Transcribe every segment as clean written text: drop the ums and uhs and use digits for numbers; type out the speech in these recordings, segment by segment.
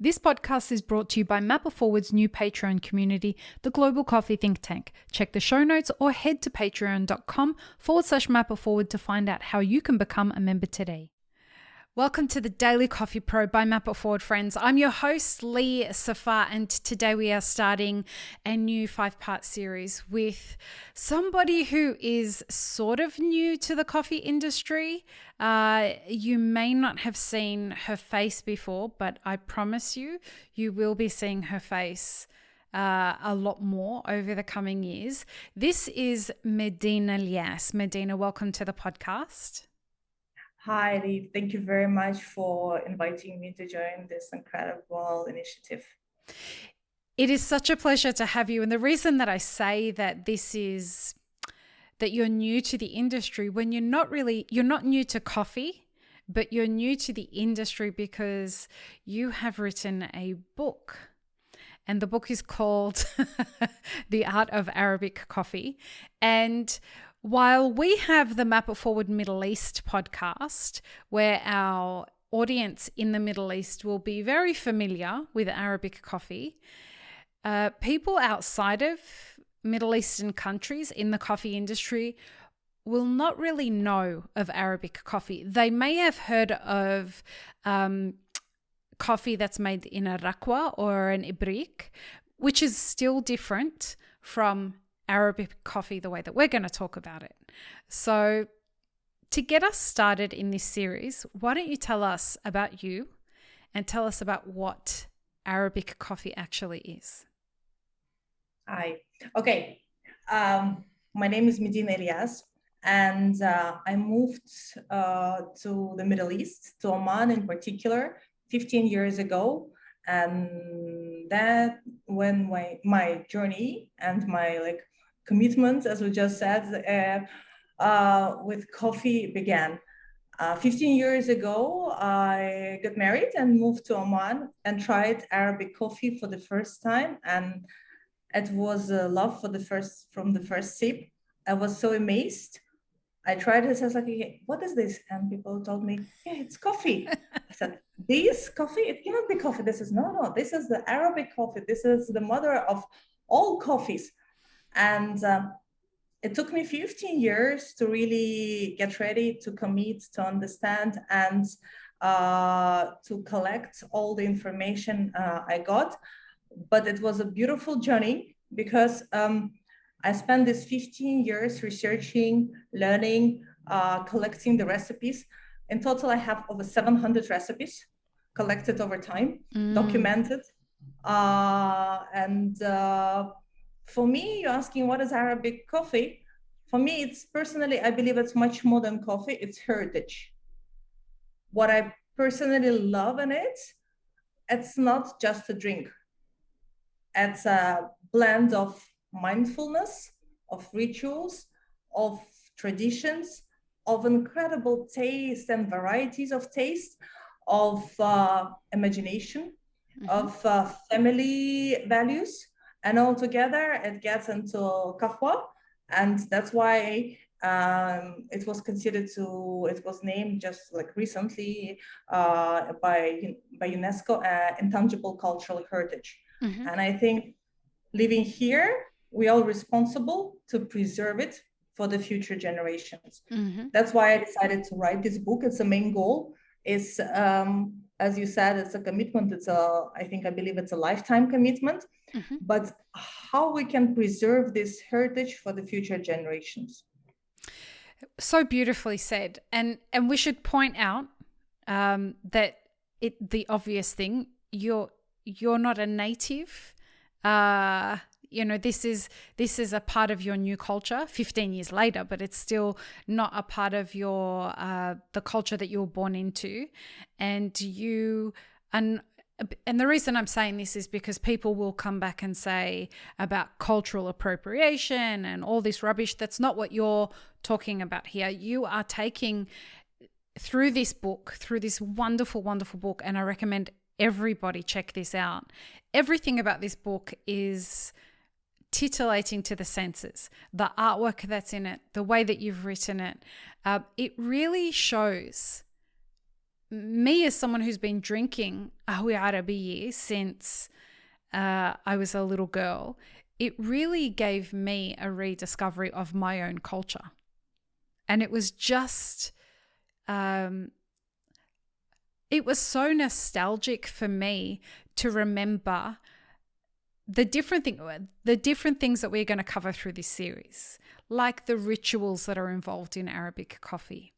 This podcast is brought to you by Mapper Forward's new Patreon community, the Global Coffee Think Tank. Check the show notes or head to patreon.com/Mapper Forward to find out how you can become a member today. Welcome to the Daily Coffee Pro by Mapper Forward, friends. I'm your host, Lee Safar, and today we are starting a new 5-part series with somebody who is sort of new to the coffee industry. You may not have seen her face before, but I promise you, you will be seeing her face a lot more over the coming years. This is Medina Ilyas. Medina, welcome to the podcast. Hi, Lee. Thank you very much for inviting me to join this incredible initiative. It is such a pleasure to have you. And the reason that I say that that you're new to the industry, when you're not new to coffee, but you're new to the industry because you have written a book. And the book is called The Art of Arabic Coffee. And while we have the Map It Forward Middle East podcast, where our audience in the Middle East will be very familiar with Arabic coffee, people outside of Middle Eastern countries in the coffee industry will not really know of Arabic coffee. They may have heard of coffee that's made in a rakwa or an Ibrik, which is still different from Arabic coffee the way that we're going to talk about it. So to get us started in this series, why don't you tell us about you and tell us about what Arabic coffee actually is? Hi. Okay. My name is Medina Ilyas, and I moved to the Middle East, to Oman in particular, 15 years ago. And that when my journey and my commitment, as we just said, with coffee began. 15 years ago, I got married and moved to Oman and tried Arabic coffee for the first time. And it was a love from the first sip. I was so amazed. I tried it. I was like, what is this? And people told me, yeah, it's coffee. I said, this coffee? It cannot be coffee. This is no. This is the Arabic coffee. This is the mother of all coffees. And it took me 15 years to really get ready, to commit, to understand, and to collect all the information I got. But it was a beautiful journey because I spent these 15 years researching, learning, collecting the recipes. In total, I have over 700 recipes collected over time, documented. For me, you're asking what is Arabic coffee? For me, it's personally, I believe it's much more than coffee, it's heritage. What I personally love in it, it's not just a drink. It's a blend of mindfulness, of rituals, of traditions, of incredible taste and varieties of taste, of imagination, of family values. And all together, it gets into kahwa. And that's why it was named just recently by UNESCO intangible cultural heritage. Mm-hmm. And I think living here, we are responsible to preserve it for the future generations. Mm-hmm. That's why I decided to write this book. It's the main goal. Is as you said, it's a commitment. I believe it's a lifetime commitment. Mm-hmm. But how we can preserve this heritage for the future generations. So beautifully said. And we should point out that the obvious thing, you're not a native. This is a part of your new culture 15 years later, but it's still not a part of your the culture that you were born into. And the reason I'm saying this is because people will come back and say about cultural appropriation and all this rubbish. That's not what you're talking about here. You are taking through this book, through this wonderful, wonderful book, and I recommend everybody check this out. Everything about this book is titillating to the senses. The artwork that's in it, the way that you've written it, it really shows me as someone who's been drinking Qahwa Arabiya since I was a little girl, it really gave me a rediscovery of my own culture. And it was just, it was so nostalgic for me to remember the different things that we're going to cover through this series, like the rituals that are involved in Arabic coffee,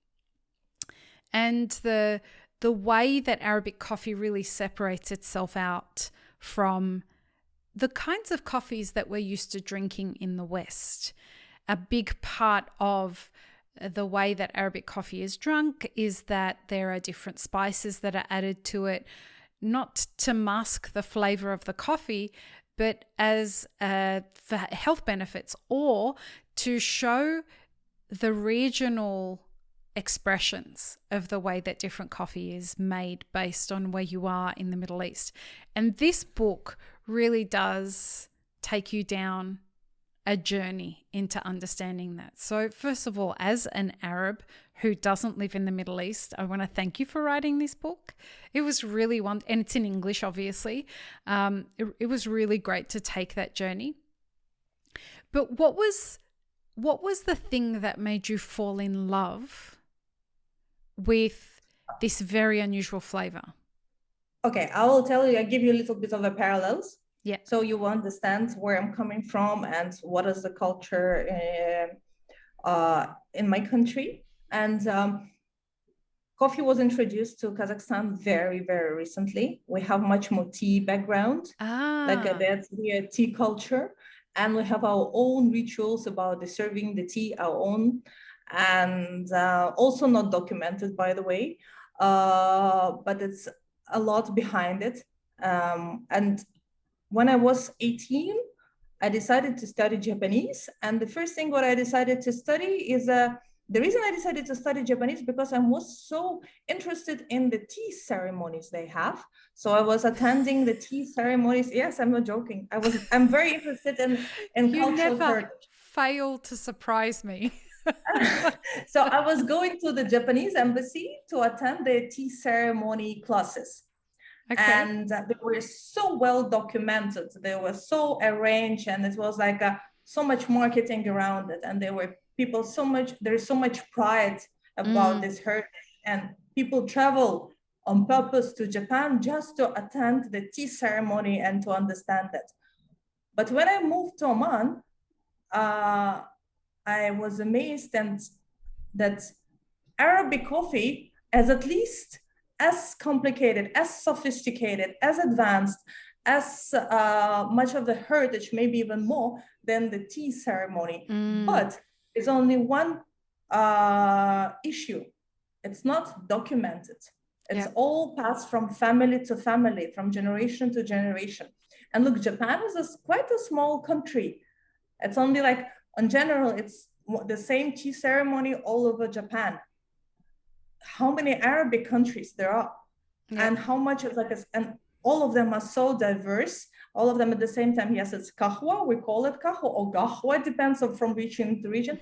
and the way that Arabic coffee really separates itself out from the kinds of coffees that we're used to drinking in the West. A big part of the way that Arabic coffee is drunk is that there are different spices that are added to it, not to mask the flavor of the coffee, but as for health benefits, or to show the regional expressions of the way that different coffee is made based on where you are in the Middle East. And this book really does take you down a journey into understanding that. So first of all, as an Arab who doesn't live in the Middle East, I want to thank you for writing this book. It was really and it's in English, obviously. It was really great to take that journey. But what was the thing that made you fall in love with this very unusual flavor? Okay, I will tell you, I give you a little bit of a parallels. Yeah. So you will understand where I'm coming from and what is the culture in my country. And coffee was introduced to Kazakhstan very, very recently. We have much more tea background, that's the tea culture. And we have our own rituals about the serving the tea, our own, and also not documented, by the way, but it's a lot behind it. And when I was 18, I decided to study Japanese. And the first thing what I decided to study is, the reason I decided to study Japanese because I was so interested in the tea ceremonies they have. So I was attending the tea ceremonies. Yes, I'm not joking. I'm very interested in cultural heritage. You never fail to surprise me. So I was going to the Japanese embassy to attend the tea ceremony classes. Okay. And they were so well documented. They were so arranged, and it was like so much marketing around it. And there were people there's so much pride about this heritage. And people travel on purpose to Japan just to attend the tea ceremony and to understand it. But when I moved to Oman, I was amazed that Arabic coffee is at least as complicated, as sophisticated, as advanced, as much of the heritage, maybe even more than the tea ceremony. But there's only one issue. It's not documented. It's all passed from family to family, from generation to generation. And look, Japan is quite a small country. It's only like, in general, it's the same tea ceremony all over Japan. How many Arabic countries there are, and how much is and all of them are so diverse. All of them at the same time. Yes, it's kahwa. We call it kahwa or gahwa, depends on from region to region.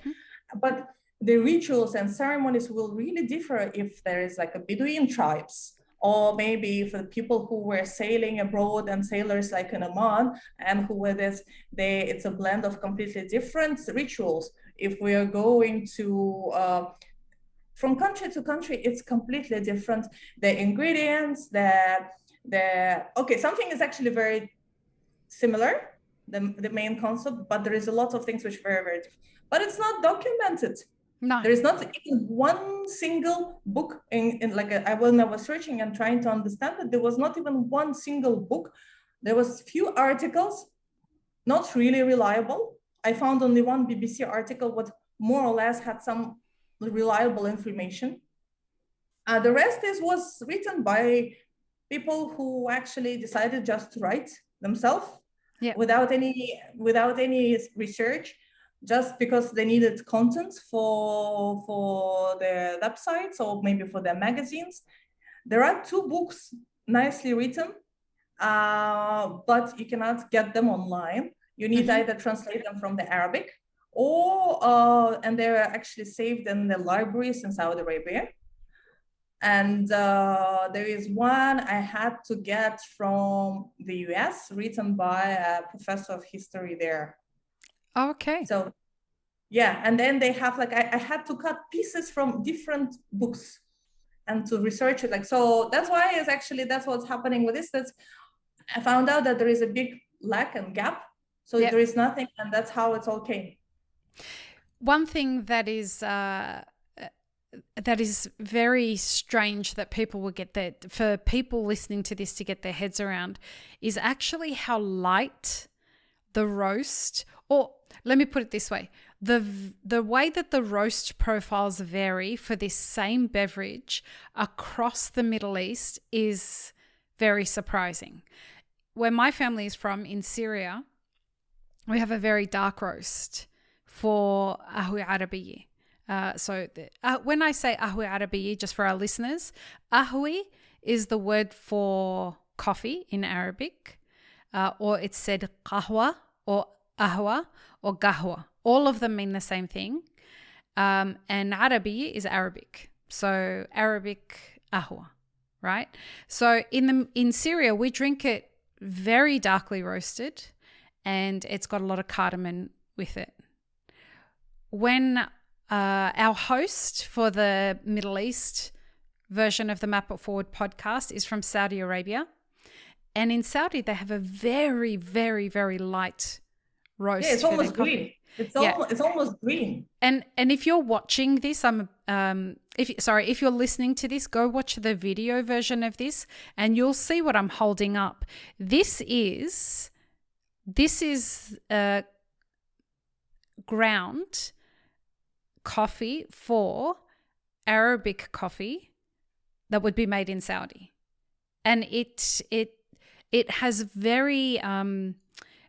But the rituals and ceremonies will really differ if there is like a Bedouin tribes, or maybe for the people who were sailing abroad and sailors like in Oman and who were it's a blend of completely different rituals. If we are going to from country to country, it's completely different. The ingredients, something is actually very similar, the main concept, but there is a lot of things which are very, very different. But it's not documented. No. There is not even one single book when I was searching and trying to understand it, there was not even one single book. There was few articles, not really reliable. I found only one BBC article, what more or less had some reliable information. The rest was written by people who actually decided just to write themselves without any research, just because they needed content for their websites or maybe for their magazines. There are 2 books nicely written, but you cannot get them online. You need either translate them from the Arabic, or and they're actually saved in the libraries in Saudi Arabia. And there is one I had to get from the US, written by a professor of history there. Okay. So yeah, and then they have like, I had to cut pieces from different books and to research it. Like, so that's why it's actually, that's what's happening with this. That's, I found out that there is a big lack and gap. So Yep. there is nothing, and that's how it all came. One thing that is very strange that people will get that for people listening to this to get their heads around is actually how light the roast, or let me put it this way, the way that the roast profiles vary for this same beverage across the Middle East is very surprising. Where my family is from in Syria, we have a very dark roast for Ahui Arabiyi. When I say Ahui Arabiyi, just for our listeners, Ahui is the word for coffee in Arabic, or it's said qahwa or ahwa or gahwa. All of them mean the same thing. And Arabiyi is Arabic. So Arabic ahwa, right? So in Syria, we drink it very darkly roasted, and it's got a lot of cardamom with it. When our host for the Middle East version of the Map It Forward podcast is from Saudi Arabia. And in Saudi, they have a very, very, very light roast. Yeah, it's almost green. It's almost green. And if you're watching this, if you're listening to this, go watch the video version of this, and you'll see what I'm holding up. This is ground coffee for Arabic coffee that would be made in Saudi, and it has very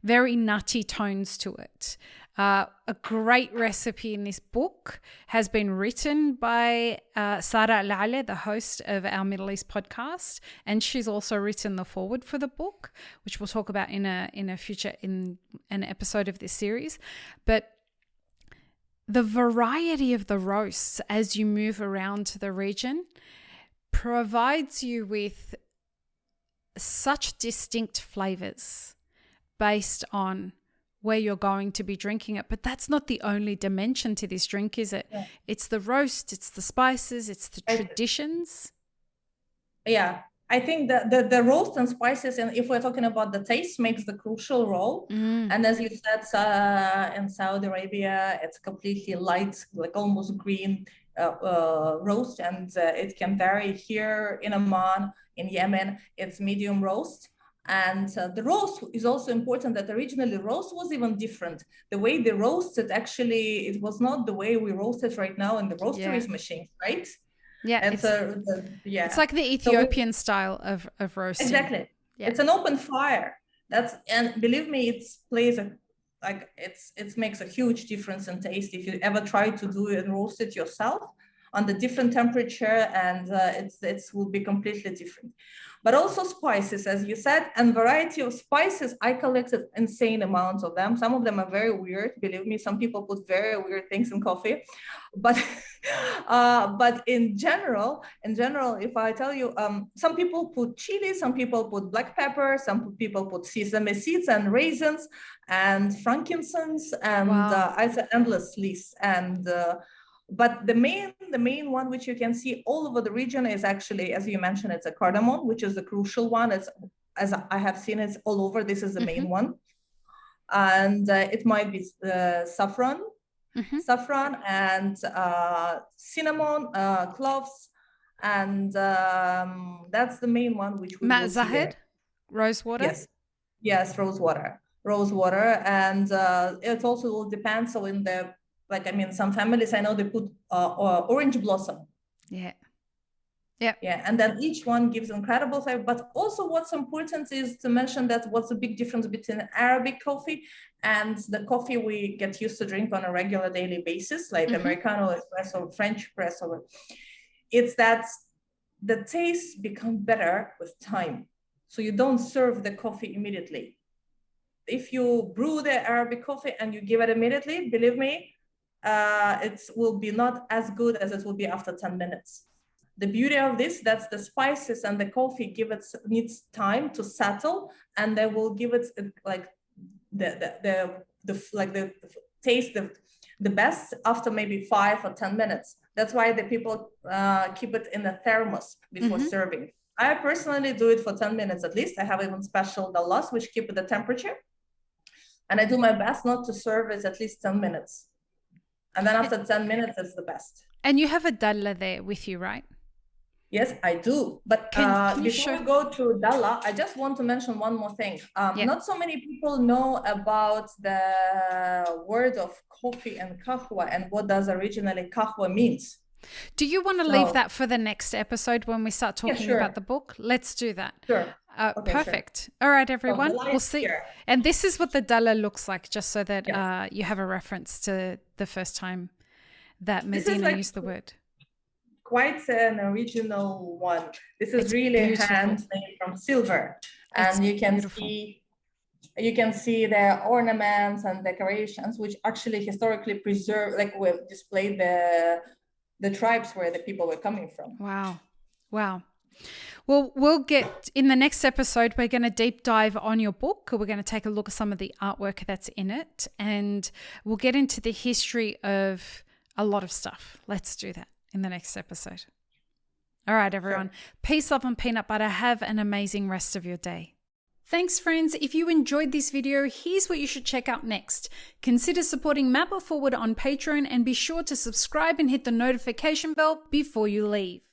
very nutty tones to it. A great recipe in this book has been written by Sara Al-Ale, the host of our Middle East podcast, and she's also written the foreword for the book, which we'll talk about in an episode of this series. But the variety of the roasts as you move around the region provides you with such distinct flavors based on where you're going to be drinking it. But that's not the only dimension to this drink, is it? Yeah. It's the roast, it's the spices, it's the traditions. Yeah, I think the roast and spices, and if we're talking about the taste, makes the crucial role. And as you said, in Saudi Arabia, it's completely light, like almost green roast, and it can vary. Here in Oman, in Yemen, it's medium roast. And the roast is also important, that originally roast was even different. The way they roasted, actually, it was not the way we roast it right now in the roasteries machine, right? Yeah, it's like the Ethiopian style of roasting. Exactly. Yeah. It's an open fire. And believe me, it makes a huge difference in taste if you ever try to do it and roast it yourself on the different temperature, and it will be completely different. But also spices, as you said, and variety of spices. I collected insane amounts of them. Some of them are very weird. Believe me, some people put very weird things in coffee. But but in general, if I tell you, some people put chili, some people put black pepper, some people put sesame seeds and raisins and frankincense, and it's an endless list. And but the main one, which you can see all over the region, is actually, as you mentioned, it's a cardamom, which is the crucial one. It's, as I have seen, it's all over. This is the main one. And it might be saffron and cinnamon, cloves, and that's the main one, which we will see there. Rose water. Yes, rose water, and it also will depend. So in the, like, I mean, some families, I know they put orange blossom. Yeah, and then each one gives incredible flavor. But also what's important is to mention that what's the big difference between Arabic coffee and the coffee we get used to drink on a regular daily basis, like Americano, espresso, French espresso. It's that the taste becomes better with time. So you don't serve the coffee immediately. If you brew the Arabic coffee and you give it immediately, believe me, it will be not as good as it will be after 10 minutes. The beauty of this, that's the spices and the coffee needs time to settle, and they will give it like the taste the best after maybe 5 or 10 minutes. That's why the people keep it in a thermos before serving. I personally do it for 10 minutes at least. I have even special dallas which keep the temperature, and I do my best not to serve it at least 10 minutes. And then after 10 minutes, it's the best. And you have a dalla there with you, right? Yes, I do. But before we go to dalla, I just want to mention one more thing. Not so many people know about the word of coffee and kahwa and what does originally kahwa means. Do you want to leave that for the next episode when we start talking about the book? Let's do that. Sure. Okay, perfect. Sure. All right, everyone. We'll see. Here. And this is what the dalla looks like, just so that you have a reference to the first time that Medina used the word. Quite an original one. This is really handmade from silver, and you can see the ornaments and decorations, which actually historically preserve, like we've displayed the tribes where the people were coming from. Wow. Well, we'll get in the next episode, we're going to deep dive on your book. We're going to take a look at some of the artwork that's in it, and we'll get into the history of a lot of stuff. Let's do that in the next episode. All right, everyone. Sure. Peace, love, and peanut butter. Have an amazing rest of your day. Thanks, friends. If you enjoyed this video, here's what you should check out next. Consider supporting Map It Forward on Patreon, and be sure to subscribe and hit the notification bell before you leave.